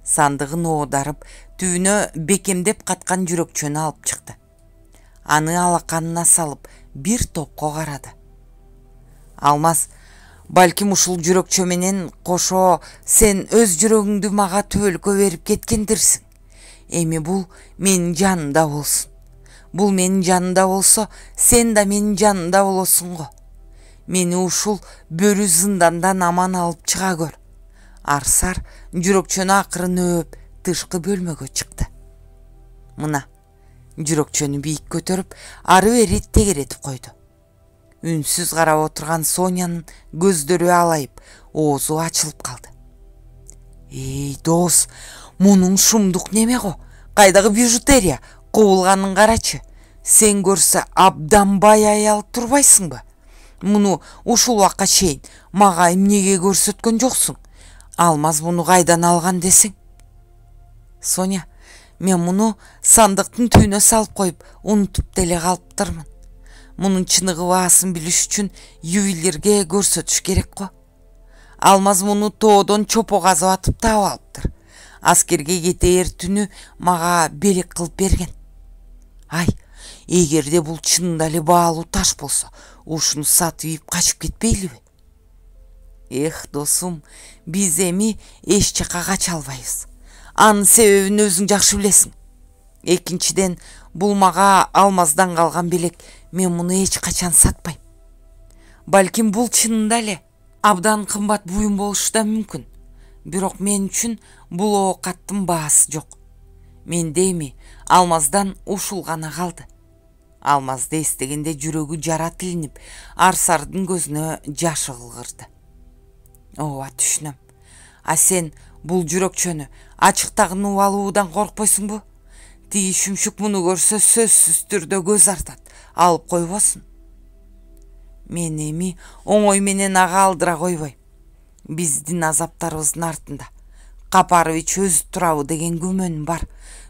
Сандыгын оодарып, түбүнө бекемдеп каткан жүрөкчөнү алып чыкты. Аны алаканына салып, бир топко карады. Алмаз, Балким ушул жүрөкчө менен кошо сен өз жүрөгүңдү мага төбөлкө берип кеткендирсиң. Эми бул менин жанымда болсун. Бул менин жанымда болсо, сен да менин жанымда болосуң го. Мени ушул бөрү зындандан аман алып чыга көр. Арсар жүрөкчөнү акырын өөп тышкы бөлмөгө чыкты. Мына жүрөкчөнү бийик көтөрүп, ары бери тегеретип койду. Үнсүз карап отурган Сонянын көздөрү алайып, оозу ачылып калды. Эй, дос, мунун шумдук неме го? Кайдагы бижутерия? Кубулганын карачы. Сен көрсө абдан бай аял турбайсыңбы? Муну ушул убакка чейин мага эмнеге көрсөткөн жоксуң? Алмаз муну кайдан алган десең? Соня, мен муну сандыктын түбүнө салып коюп, унутуп деле калыптырмын. Мунун чыныгы баасын билиш үчүн ювелирге көрсөтүш керек го. Алмаз муну тоодон чопо казып атып таап алыптыр. Аскерге кетээр түнү мага белек кылып берген. Ай, эгерде бул чынында эле баалуу таш болсо, ушуну сатып ийип качып кетпейлиби? Эх, досум, биз эми эч жакка кача албайбыз. Анын себебин өзүң жакшы билесиң. Экинчиден, бул мага алмаздан калган белек, мен муну эч качан сатпайм. Балким бул чынында эле абдан кымбат буюм болушу да мүмкүн. Бирок мен үчүн бул оокаттын баасы жок. Менде эми алмаздан ушул гана калды. Алмазды эстегенде жүрөгү жара тилинип, Арсардын көзүнө жаш ылгырды. Ооба, түшүнөм. А сен бул жүрөкчөнү ачыктагын убалуудан коркпойсуңбу? Тиги шүмшүк муну көрсө сөзсүз түрдө көз артат, алып койбосун. Мен эми оңой менен ага алдыра койбойм. Биздин азаптарыбыздын артында Капарович өзү турабы деген күмөнүм бар,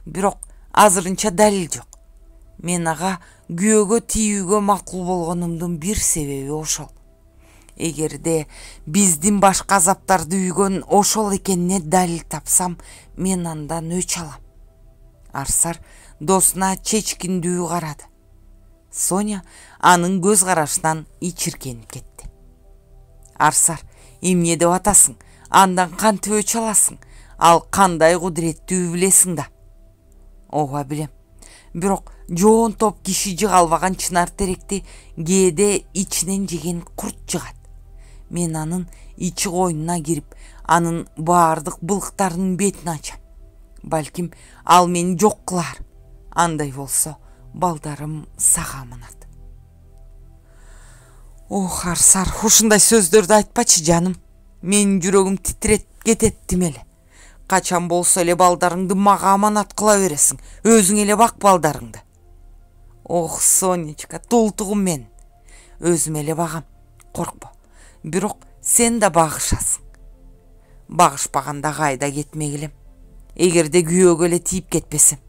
бирок азырынча далил жок. Мен ага күйөөгө тийүүгө макул болгонумдун бир себеби ошол. Эгерде биздин башка азаптарды үйгөн ошол экенине далил тапсам, мен андан өч алам. Арсар досуна чечкиндүү карады. Соня анын көз карашынан ичиркенип кетти. Арсар, эмне деп атасың? Андан кантип өч аласың? Ал кандай кудуреттүү билесиң да. Ооба, билем. Бирок жоон топ киши жыга албаган чынар теректи кээде ичинен жеген курт жыгат. Мен анын ичи койнуна кирип, анын баардык былыктарынын бетин ачам. Балким ал мени жок кылар. Андай болсо, балдарым сага аманат. Ох, Арсар, ушундай сөздөрдү айтпачы, жаным. Менин жүрөгүм титирет кетет эле. Качан болсо эле балдарыңды мага аманат кыла бересиң. Өзүң эле бак балдарыңды. Ох, Сонечка, тултугум мен. Өзүм эле багам. Коркпо. Бирок сен да багышасың. Багышпаганда кайда кетмек элем. Эгерде күйөөгө эле тийип кетпесем.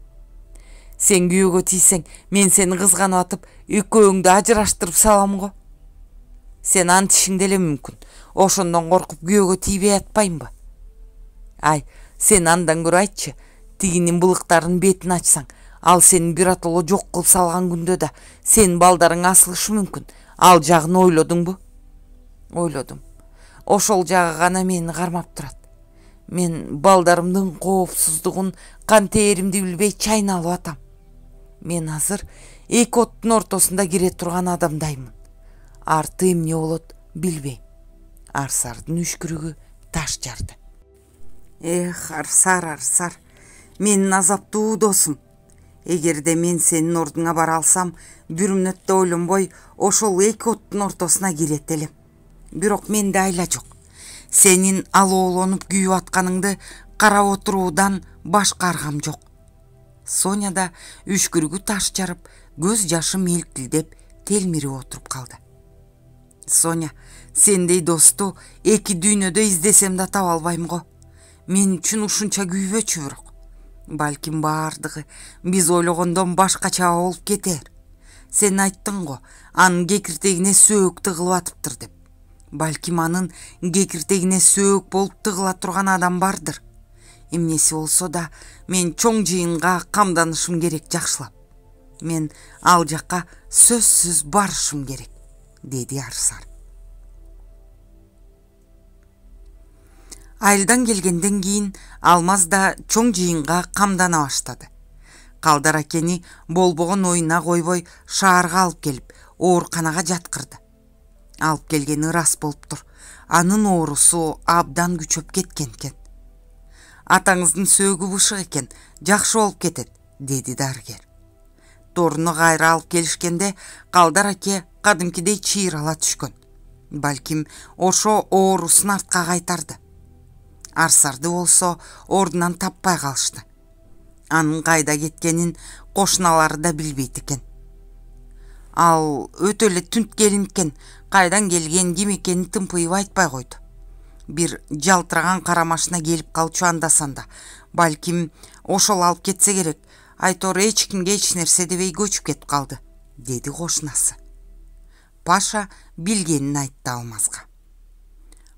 Сен күйөөгө тийсең, мен сени кызганып атып, экөөңдү ажыраштырып салам го. Сен антишиң деле мүмкүн. Ошондон коркуп күйөөгө тийбей атпаймбы? Ай, сен андан көрө айтчы, тигинин былыктарын бетин ачсаң, ал сени биротоло жок кылып салган күндө да сенин балдарың асылышы мүмкүн. Ал жагын ойлодуңбу? Ойлодум. Ошол жагы гана мени кармап турат. Мен балдарымдын коопсуздугун кантээримди билбей чайналып атам. Мен азыр эки оттун ортосунда кире турган адамдаймын. Арты эмне болот билбейм. Арсардын үшкүрүгү таш жарды. Эх, Арсар, Арсар, менин азаптуу досум. Эгерде мен сенин ордуңа бара алсам, бир мүнөт да ойлонбой ошол эки оттун ортосуна кирет элем. Бирок менде айла жок. Сенин алоолонуп күйүп атканыңды карап отуруудан башка аргам жок. Соня да үшкүрүгү таш жарып, көз жашы мелтилдеп, телмирип отуруп калды. Соня, сендей досту эки дүйнөдө издесем да таба албайм го. Мен үчүн ушунча күйбөчү бирок. Балким баардыгы биз ойлогондон башкача болуп кетер. Сен айттың го, анын кекиртегине сөөк тыгылып атыптыр деп. Балким анын кекиртегине сөөк болуп тыгыла турган адам бардыр. Эмнеси болсо да мен чоң жыйынга камданышым керек жакшылап. Мен ал жакка сөзсүз барышым керек, деди Арсар. Айылдан келгенден кийин Алмаз да чоң жыйынга камдана баштады. Калдар акени болбогон оюна койбой шаарга алып келип, ооруканага жаткырды. Алып келгени ырас болуптур. Анын оорусу абдан күчөп кеткен экен. Атаңыздын сөөгү бышык экен, жакшы болуп кетет, деди дарыгер. Торуну кайра алып келишкенде Калдар аке кадимкидей чыйрала түшкөн. Балким ошо оорусун артка кайтарды. Арсарды болсо ордунан таппай калышты. Анын кайда кеткенин кошуналары да билбейт экен. Ал өтө эле түнт келин экен, кайдан келген, ким экенин тымпыйып айтпай койду. Бир жалтыраган кара машина келип калчу анда-санда. Балким ошол алып кетсе керек. Айтор эч кимге эч нерсе дебей көчүп кетип калды, деди кошунасы. Паша билгенин айтты Алмазга.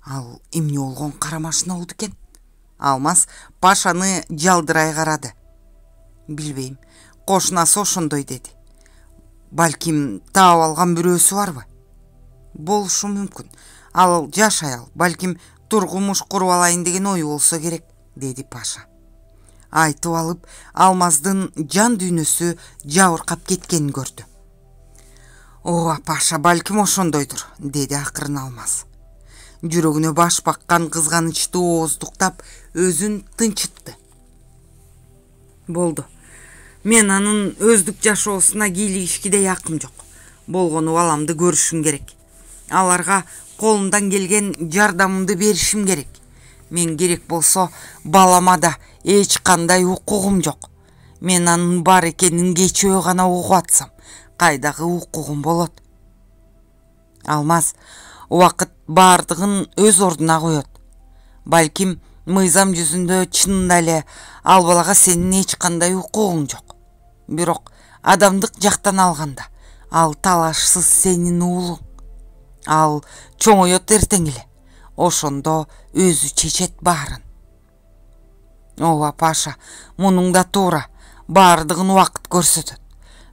Ал эмне болгон кара машина болду экен? Алмаз Пашаны жалдырай карады. Билбейм, кошунасы ошондой деди. Балким таап алган бирөөсү барбы? Болушу мүмкүн. Ал жаш аял, балким тургумуш куруп алайын деген ою болсо керек, деди Паша. Айтып алып, Алмаздын жан дүйнөсү жабыркап кеткенин көрдү. Ооба Паша, балким ошондойдур, деди акырын Алмаз. Жүрөгүнө баш баккан кызганычты ооздуктап, өзүн тынчытты. Болду. Мен анын өздүк жашоосуна кийлигишкиде якын жок. Болгону баламды көрүшүм керек. Аларга колумдан келген жардамымды беришим керек. Мен керек болсо балама да эч кандай укугум жок. Мен анын бар экенин кечөө гана угуп атсам, кайдагы укугум болот? Алмаз убакыт бардыгын өз ордуна коет. Балким мыйзам жүзүндө чынында эле ал балага сенин эч кандай укугуң жок. Бирок адамдык жактан алганда, ал талашсыз сенин уулуң. Ал чоңоет эртең эле. Ошондо өзү чечет баарын. Ооба Паша, мунуң да туура. Бардыгын убакыт көрсөтөт.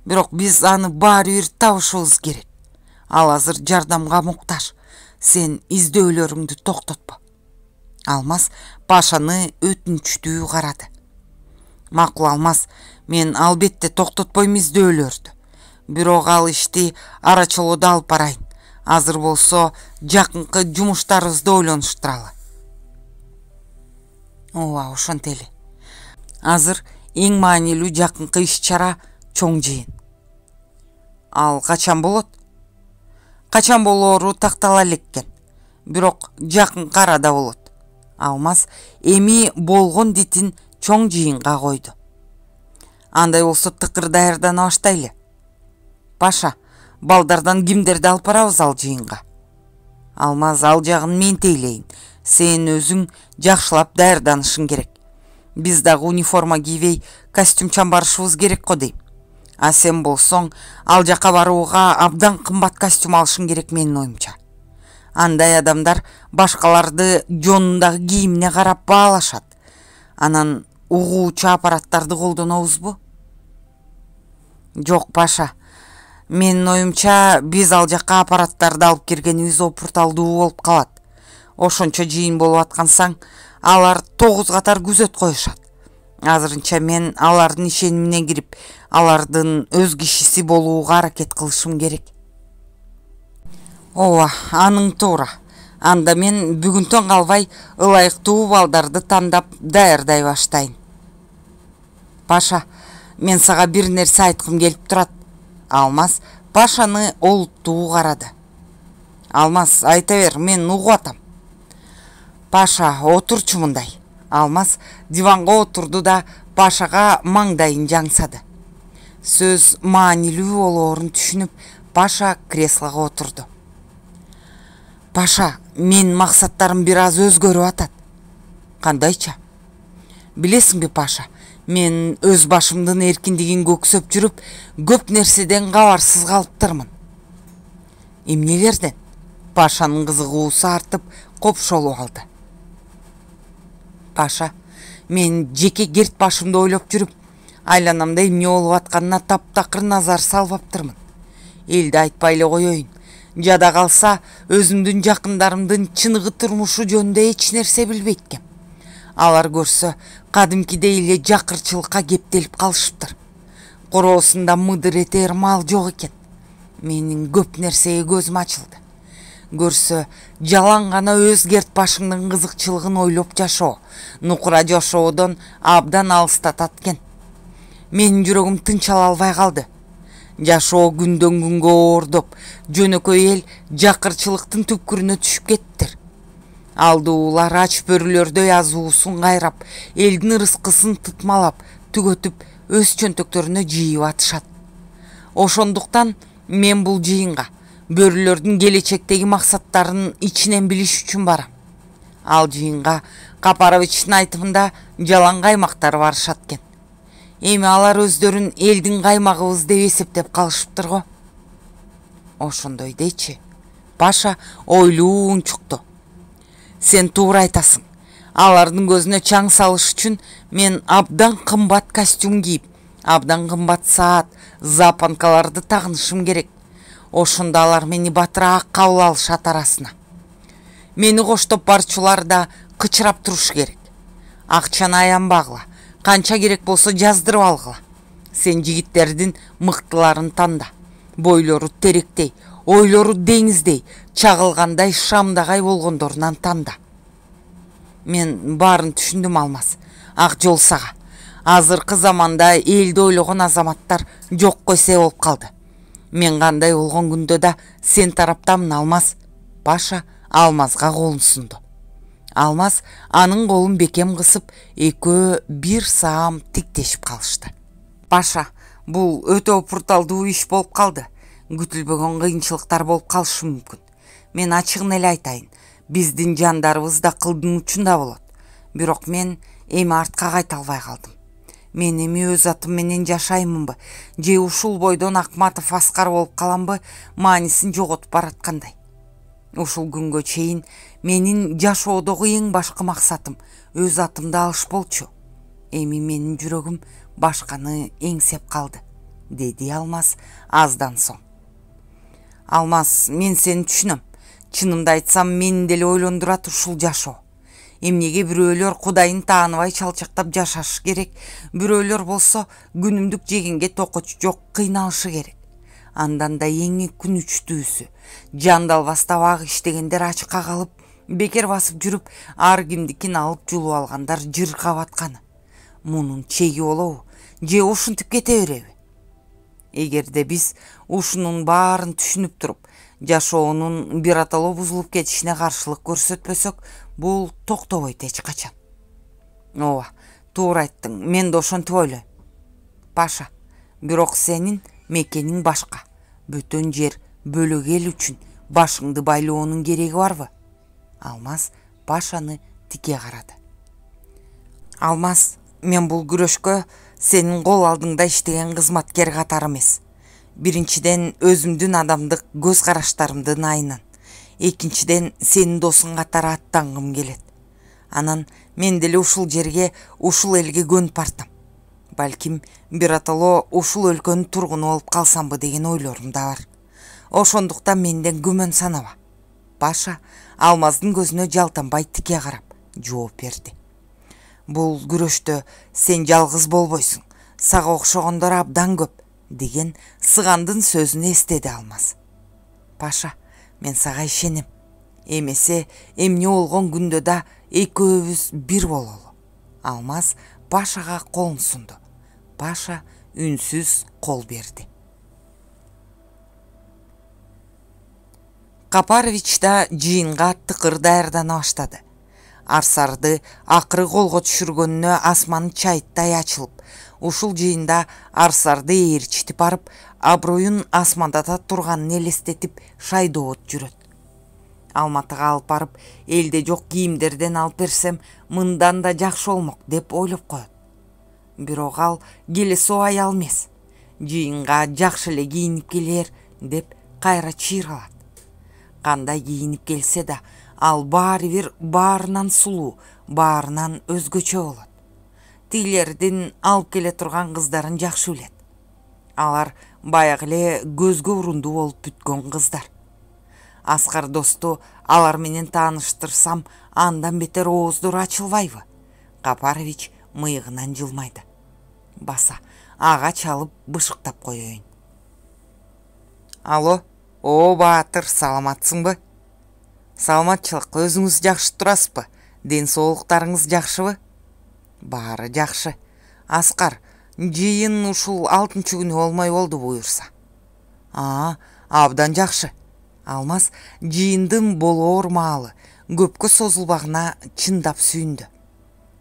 Бирок биз аны баары бир табышыбыз керек. Ал азыр жардамга муктаж. Сен издөөлөрүңдү токтотпо. Алмаз Пашаны өтүнчтүү карады. Макул Алмаз, мен албетте токтотпойм издөөлөрдү. Бирок ал ишти арачолоодо алып барайын. Азыр болсо жакынкы жумуштарыбызды ойлонуштуралы. Ооба, ошентели. Азыр эң маанилүү жакынкы иш-чара чоң жыйын. Ал качан болот? Качан болоору тактала элеккен. Бирок жакынкы арада болот. Алмаз эми болгон дитин чоң жыйынга койду. Андай болсо тыкыр даярдана баштайлы. Паша, балдардан кимдерди алып барабыз ал жыйынга? Алмаз, ал жагын мен тейлейин. Сен өзүң жакшылап даярданышың керек. Биз дагы униформа кийбей костюмчан барышыбыз керек го дейм. А сен болсоң, ал жака барууга абдан кымбат костюм алышың керек менин оюмча. Андай адамдар башкаларды жонундагы кийимине карап баалашат. Анан угуучу аппараттарды колдонобузбу? Жок Паша. Менин оюмча, биз ал жака аппараттарды алып киргенибиз опурталдуу болуп калат. Ошончо жыйын болуп аткансаң, алар 9 катар күзөт коюшат. Азырынча мен алардын ишенимине кирип, алардын өз кишиси болууга аракет кылышым керек. Ооба, аның туура. Анда мен бүгүнтөн калбай ылайыктуу балдарды тандап даярдай баштайын. Паша, мен сага бир нерсе айткым келип турат. Алмаз Пашаны олуттуу карады. Алмаз, айта бер, мен угуп атам. Паша, отурчу мындай. Алмаз диванга отурду да Пашага маңдайын жаңсады. Сөз маанилүү болоорун түшүнүп, Паша креслого отурду. Паша, мен максаттарым бир аз өзгөрүп атат. Кандайча? Билесиңби Паша, мен өз башымдын эркиндигин көксөп жүрүп, көп нерседен кабарсыз калыптырмын. Эмнелерден? Пашанын кызыгуусу артып, копшолуп алды. Паша, мен жеке керт башымды ойлоп жүрүп, айланамда эмне болуп атканына таптакыр назар салбаптырмын. Элди айтпай эле коеюн. Жада калса өзүмдүн жакындарымдын чыныгы турмушу жөнүндө эч нерсе билбейт экем. Алар көрсө кадимкидей эле жакырчылыкка кептелип калышыптыр. Короосунда мыдыр этер мал жок экен. Менин көп нерсеге көзүм ачылды. Көрсө жалаң гана өзгерт башыңдын кызыкчылыгын ойлоп жашоо нукура жашоодон абдан алыстатат экен. Менин жүрөгүм тынч ала албай калды. Жашоо күндөн күнгө оордоп, жөнөкөй эл жакырчылыктын түпкүрүнө түшүп кеттир. Алдуулар ач бөрүлөрдөй азуусун кайрап, элдин рызкысын тытмалап, түгөтүп, өз чөнтөктөрүнө жыйып атышат. Ошондуктан мен бул жыйынга бөрүлөрдүн келечектеги максаттарын ичинен билиш үчүн барам. Ал жыйынга Капаровичтин айтымында жалаң каймактар барышат экен. Эми алар өздөрүн элдин каймагыбыз деп эсептеп калышыптыр го. Ошондой дечи. Паша ойлуу унчукту. Сен туура айтасың. Алардын көзүнө чаң салыш үчүн мен абдан кымбат костюм кийип, абдан кымбат саат, запонкаларды тагынышым керек. Ошондо алар мени батыраак кабыл алышат арасына. Мени коштоп барчулар да кычырап туруш керек. Акчаны аянбагыла. Канча керек болсо жаздырып алгыла. Сен жигиттердин мыктыларын танда. Бойлору теректей, ойлору деңиздей, чагылгандай шамдагай болгондорунан танда. Мен баарын түшүндүм, Алмаз. Ак жол сага. Азыркы заманда элди ойлогон азаматтар жокко эсе болуп калды. Мен кандай болгон күндө да сен тараптамын, Алмаз. Паша Алмазга колун сунду. Алмаз анын колун бекем кысып, экөө бир саам тиктешип калышты. Паша, бул өтө пурталдуу иш болуп калды. Күтүлбөгөн кыйынчылыктар болуп калышы мүмкүн. Мен ачыгын эле айтайын, биздин жандарыбыз да кылдын учунда болот. Бирок мен эми артка кайта албай калдым. Мен эми өз атым менен жашаймынбы, же ушул бойдон Акматов Аскар болуп каламбы, маанисин жоготуп бараткандай. Ушул күнгө чейин менин жашоодогу эң башкы максатым өз атымды алыш болчу. Эми менин жүрөгүм башканы эңсеп калды, деди Алмаз аздан соң. Алмаз, мен сени түшүнөм. Чынымды айтсам, мени деле ойлондурат ушул жашоо. Эмнеге бирөөлөр Кудайын тааныбай чалчактап жашашы керек, бирөөлөр болсо күнүмдүк жегенге токочу жок кыйналышы керек. Андан да эң күнүчтүүсү, жандалбастап ак иштегендер ачыкка калып, бекер басып жүрүп, ар кимдикин алып жулуп алгандар жырга батканы. Мунун чеги болобу, же ушинтип кете береби? Эгерде биз ушунун баарын түшүнүп туруп, жашоонун биротоло бузулуп кетишине каршылык көрсөтпөсөк, бул токтобойт эч качан. Ооба, туура айттың, мен да ошентип ойлойм. Паша, бирок сенин мекениң башка. Бөтөн жер, бөлөк эл үчүн башыңды байлоонун кереги барбы? Алмаз Пашаны тике карады. Алмаз, мен бул күрөшкө сенин кол алдыңда иштеген кызматкер катары эмес. Биринчиден өзүмдүн адамдык көз караштарымдын айынан. Экинчиден сенин досуң катары аттангым келет. Анан мен деле ушул жерге, ушул элге көнүп бартам. Балким биротоло ушул өлкөнүн тургуну болуп калсамбы деген ойлорум да бар. Ошондуктан менден күмөн санаба. Паша Алмаздын көзүнө жалтанбай тике карап жооп берди. Бул күрөштө сен жалгыз болбойсуң, сага окшогондор абдан көп, деген Сыгандын сөзүн эстеди Алмаз. Паша, мен сага ишенем. Эмесе эмне болгон күндө да экөөбүз бир бололу. Алмаз Пашага колун сунду. Паша үнсүз кол берди. Капарович да жыйынга тыкыр даярдана баштады. Арсарды акыры колго түшүргөнүнө асман чайыттай ачылып, ушул жыйында Арсарды ээрчитип барып, аброюн асмандата турганын элестетип шайдоот жүрөт. Алматыга алып барып, элде жок кийимдерден алып берсем, мындан да жакшы болмок деп ойлоп коет. Бирок ал келесоо аял эмес. Жыйынга жакшы эле кийинип келер деп кайра чыйралат. Кандай кийинип келсе да, ал баары бир баарынан сулуу, баарынан өзгөчө болот. Тигилердин алып келе турган кыздарын жакшы билет. Алар баягы эле көзгө урунду болуп бүткөн кыздар. Аскар досту алар менен тааныштырсам, андан бетер ооздору ачылбайбы? Капарович мыйыгынан жылмайды. Баса, ага чалып бышыктап коеюн. Алло, о Баатыр, саламатсыңбы? Саламатчылык, өзүңүз жакшы турасызбы? Ден соолуктарыңыз жакшыбы? Баары жакшы. Аскар, жыйын ушул 6 күнү болмой болду буюрса. Абдан жакшы. Алмаз жыйындын болоор маалы көпкө созулбагына чындап сүйүндү.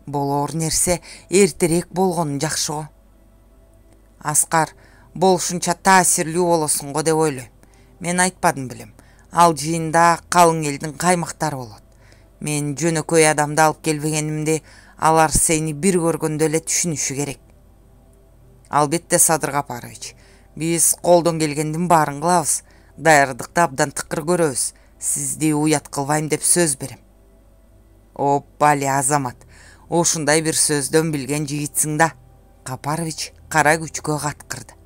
Болоор нерсе эртерээк болгону жакшы го. Аскар, болушунча таасирлүү болосуң го деп ойлойм. Мен айтпадым билем. Ал жыйында калың элдин каймактары болот. Мен жөнөкөй адамды алып келбегенимди алар сени бир көргөндө эле түшүнүшү керек. Албетте, Садыр Капарович, биз колдон келгендин баарын кылабыз. Даярдыкты абдан тыкыр көрөбүз. Сизди уят кылбайм деп сөз берем. Бали Азамат, ушундай бир сөздөн билген жигитсиң да. Капарович кара күчкө каткырды.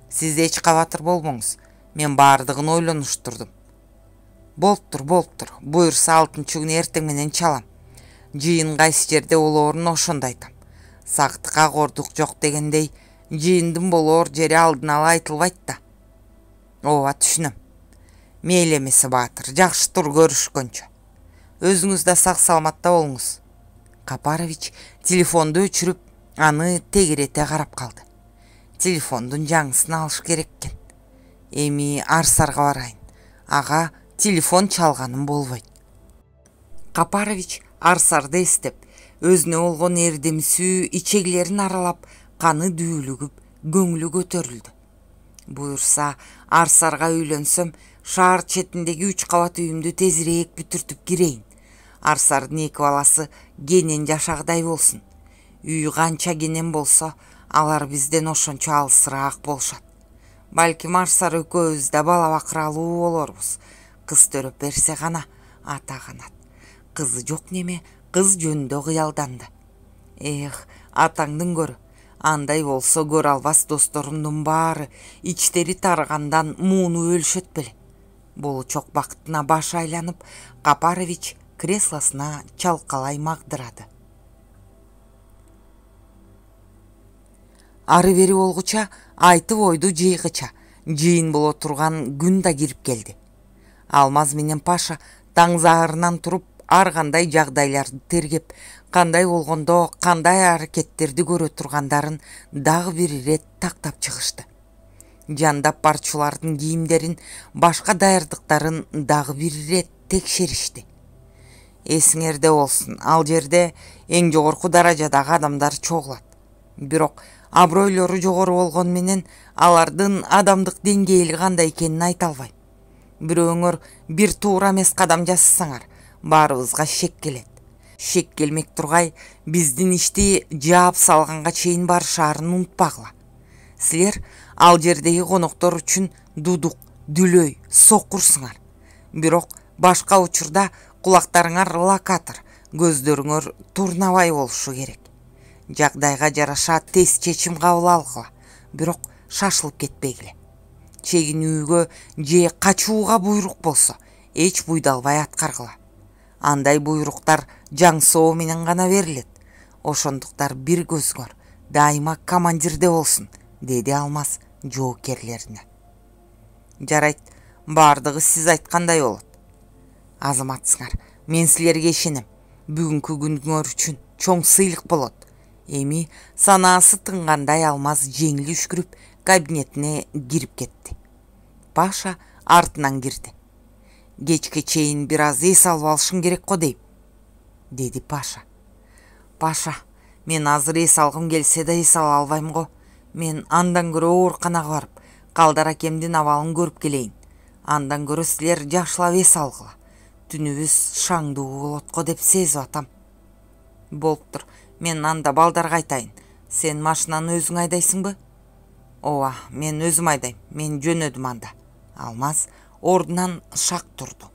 Сиз эч кабатыр болбоңуз. Мен баардыгын ойлонуштурдум. Болуптур. Буюрса 6 күнү эртең менен чалам. Жыйын кайсы жерде болоорун ошондо айтам. Сактыкка кордук жок дегендей, жыйындын болоор жери алдын ала айтылбайт да. Ооба, түшүнөм. Мейли эмеси Баатыр, жакшытыр көрүшкөнчө. Өзүңүз да сак саламатта болуңуз. Капарович телефонду өчүрүп, аны тегерете карап калды. Телефондун жаңысын алыш керек экен. Эми Арсарга барайын. Ага телефон чалганым болбойт. Капарович Арсарды эстеп, өзүнө болгон эрдемсүү ичегилерин аралап, каны дүүлүгүп, көңүлү көтөрүлдү. Буюрса, Арсарга үйлөнсөм, шаар четиндеги 3 кабат үйүмдү тезирээк бүтүртүп кирейин. Арсардын 2 баласы кенен жашагыдай болсун. Үй канча кенен болсо, алар бизден ошончо алысыраак болушат. Балким Арсар экөөбүз да бала бакыралуу болорбуз. Кыз төрөп берсе гана ата канат. Кызы жок неме, кыз жөнүндө кыялданды. Атаңдын көрү. Андай болсо көрө албас досторумдун баары ичтери тарыгандан мууну өлүшөт беле. Болучок бакытына башы айланып, Капарович креслосуна чалкалай магдырады. Ары бери болгуча, айтып ойду жыйгыча, жыйын боло турган күн да кирип келди. Алмаз менен Паша таң заарынан туруп, ар кандай жагдайларды тергеп, кандай болгондо кандай аракеттерди көрө тургандарын дагы бир ирет тактап чыгышты. Жандап барчулардын кийимдерин, башка даярдыктарын дагы бир ирет текшеришти. Эсиңерде болсун, ал жерде эң жогорку даражадагы адамдар чогулат. Бирок абройлору жогору болгон менен алардын адамдык деңгээли кандай экенин айта албайм. Бирөөңөр бир туура эмес кадам жасасаңар, баарыбызга шек келет. Шек келмек тургай, биздин ишти жаап салганга чейин барышаарын унутпагыла. Силер ал жердеги коноктор үчүн дудук, дүлөй, соккурсуңар. Бирок башка учурда кулактарыңар локатор, көздөрүңөр турнабай болушу керек. Жагдайга жараша тез чечим кабыл алгыла, бирок шашылып кетпегиле. Чегинүүгө же качууга буйрук болсо, эч буйдалбай аткаргыла. Андай буйруктар жаңсоо менен гана берилет. Ошондуктар бир көзгөр дайыма командирде болсун, деди Алмаз жоокерлерине. Жарайт, бардыгы сиз айткандай болот. Азаматсыңар, мен силерге ишенем. Бүгүнкү күнүңөр үчүн чоң сыйлык болот. Эми санаасы тынгандай Алмаз жеңил үшкүрүп кабинетине кирип кетти. Паша артынан кирди. Кечке чейин бир аз эс алып алышың керек го дейм, деди Паша. Паша, мен азыр эс алгым келсе да эс ала албайм го. Мен андан көрө ооруканага барып, Калдар акемдин абалын көрүп келейин. Андан көрө силер жакшылап эс алгыла. Түнүбүз шаңдуу болот го деп сезип атам. Болуптур, мен анда балдарга айтайын. Сен машинаны өзүң айдайсыңбы? Ооба, мен өзүм айдайм. Мен жөнөдүм анда. Алмаз ордунан шак турду.